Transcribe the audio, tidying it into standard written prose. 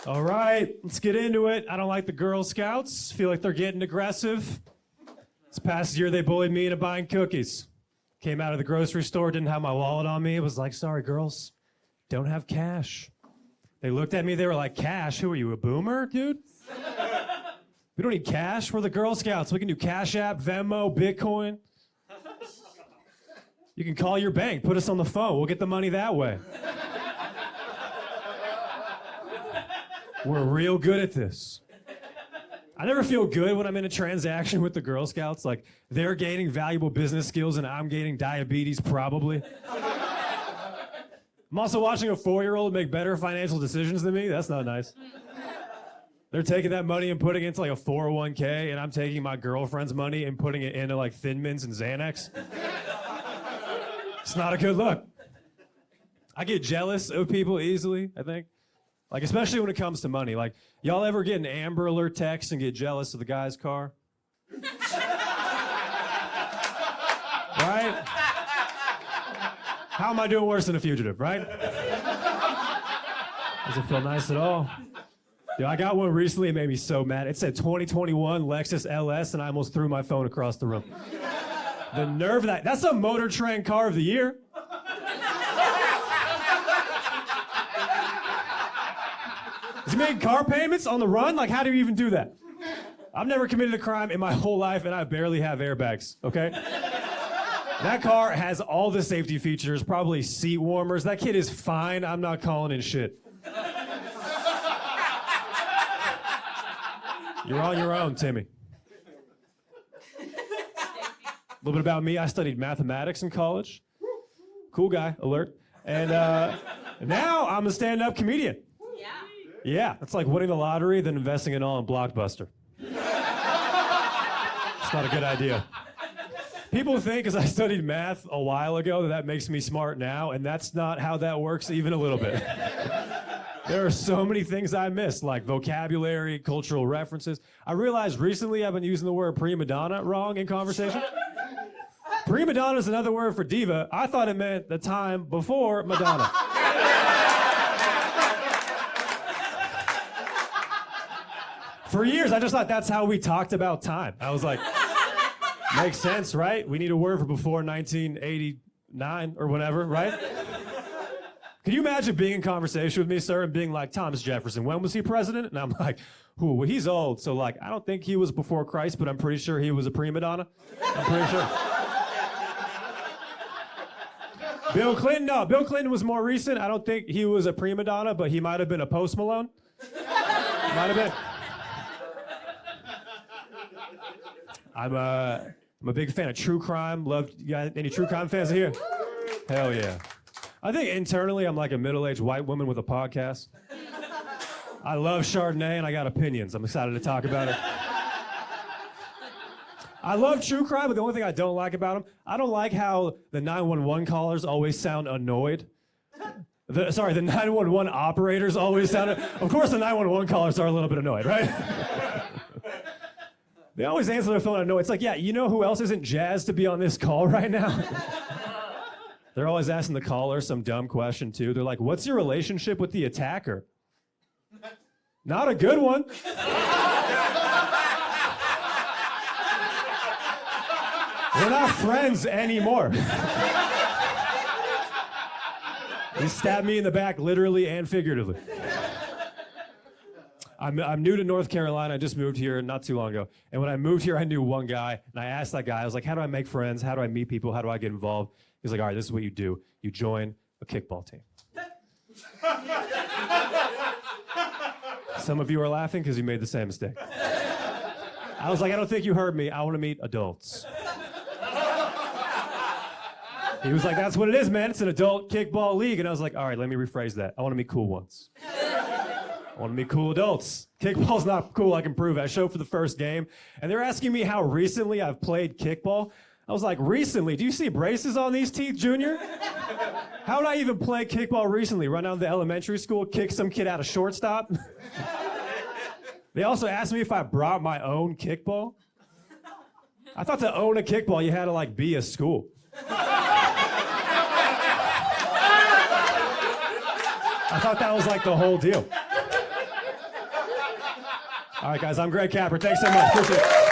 All right, let's get into it. I don't like the Girl Scouts. Feel like they're getting aggressive. This past year, they bullied me into buying cookies. Came out of the grocery store, didn't have my wallet on me. It was like, sorry, girls, don't have cash. They looked at me, they were like, cash? Who are you, a boomer, dude? We don't need cash. We're the Girl Scouts. We can do Cash App, Venmo, Bitcoin. You can call your bank, put us on the phone. We'll get the money that way. We're real good at this. I never feel good when I'm in a transaction with the Girl Scouts. Like, they're gaining valuable business skills and I'm gaining diabetes, probably. I'm also watching a 4-year-old make better financial decisions than me. That's not nice. They're taking that money and putting it into like a 401k, and I'm taking my girlfriend's money and putting it into like Thin Mints and Xanax. It's not a good look. I get jealous of people easily, I think. Like, especially when it comes to money. Like, y'all ever get an Amber Alert text and get jealous of the guy's car? Right? How am I doing worse than a fugitive, right? Doesn't feel nice at all. Dude, I got one recently, it made me so mad. It said 2021 Lexus LS, and I almost threw my phone across the room. The nerve of that. That's a Motor Trend car of the year. Is he making car payments on the run? Like, how do you even do that? I've never committed a crime in my whole life, and I barely have airbags, okay? That car has all the safety features, probably seat warmers. That kid is fine. I'm not calling in shit. You're on your own, Timmy. A little bit about me. I studied mathematics in college. Cool guy, alert. And now I'm a stand-up comedian. Yeah, it's like winning the lottery, then investing it all in Blockbuster. It's not a good idea. People think, because I studied math a while ago, that makes me smart now, and that's not how that works even a little bit. There are so many things I miss, like vocabulary, cultural references. I realized recently I've been using the word prima donna wrong in conversation. Prima donna is another word for diva. I thought it meant the time before Madonna. For years, I just thought that's how we talked about time. I was like, makes sense, right? We need a word for before 1989 or whatever, right? Can you imagine being in conversation with me, sir, and being like, Thomas Jefferson, when was he president? And I'm like, well, he's old, so like, I don't think he was before Christ, but I'm pretty sure he was a prima donna. I'm pretty sure. Bill Clinton, no, Bill Clinton was more recent. I don't think he was a prima donna, but he might have been a Post Malone. Might have been. I'm a big fan of true crime. You got any true crime fans here? Hell yeah. I think internally I'm like a middle-aged white woman with a podcast. I love Chardonnay and I got opinions. I'm excited to talk about it. I love true crime, but the only thing I don't like about them, I don't like how the 911 callers always sound annoyed. The 911 operators always sound... Of course the 911 callers are a little bit annoyed, right? They always answer their phone annoyed. It's like, yeah, you know who else isn't jazzed to be on this call right now? They're always asking the caller some dumb question, too. They're like, what's your relationship with the attacker? Not a good one. We're not friends anymore. He stabbed me in the back, literally and figuratively. I'm new to North Carolina. I just moved here not too long ago. And when I moved here, I knew one guy. And I asked that guy, I was like, how do I make friends? How do I meet people? How do I get involved? He's like, all right, this is what you do. You join a kickball team. Some of you are laughing because you made the same mistake. I was like, I don't think you heard me. I want to meet adults. He was like, that's what it is, man. It's an adult kickball league. And I was like, all right, let me rephrase that. I want to meet cool ones. I want to meet cool adults. Kickball's not cool, I can prove it. I showed up for the first game, and they're asking me how recently I've played kickball. I was like, recently? Do you see braces on these teeth, Junior? How would I even play kickball recently? Run down to the elementary school, kick some kid out of shortstop? They also asked me if I brought my own kickball. I thought to own a kickball, you had to like be a school. I thought that was like the whole deal. All right, guys, I'm Greg Capra. Thanks so much. Appreciate it.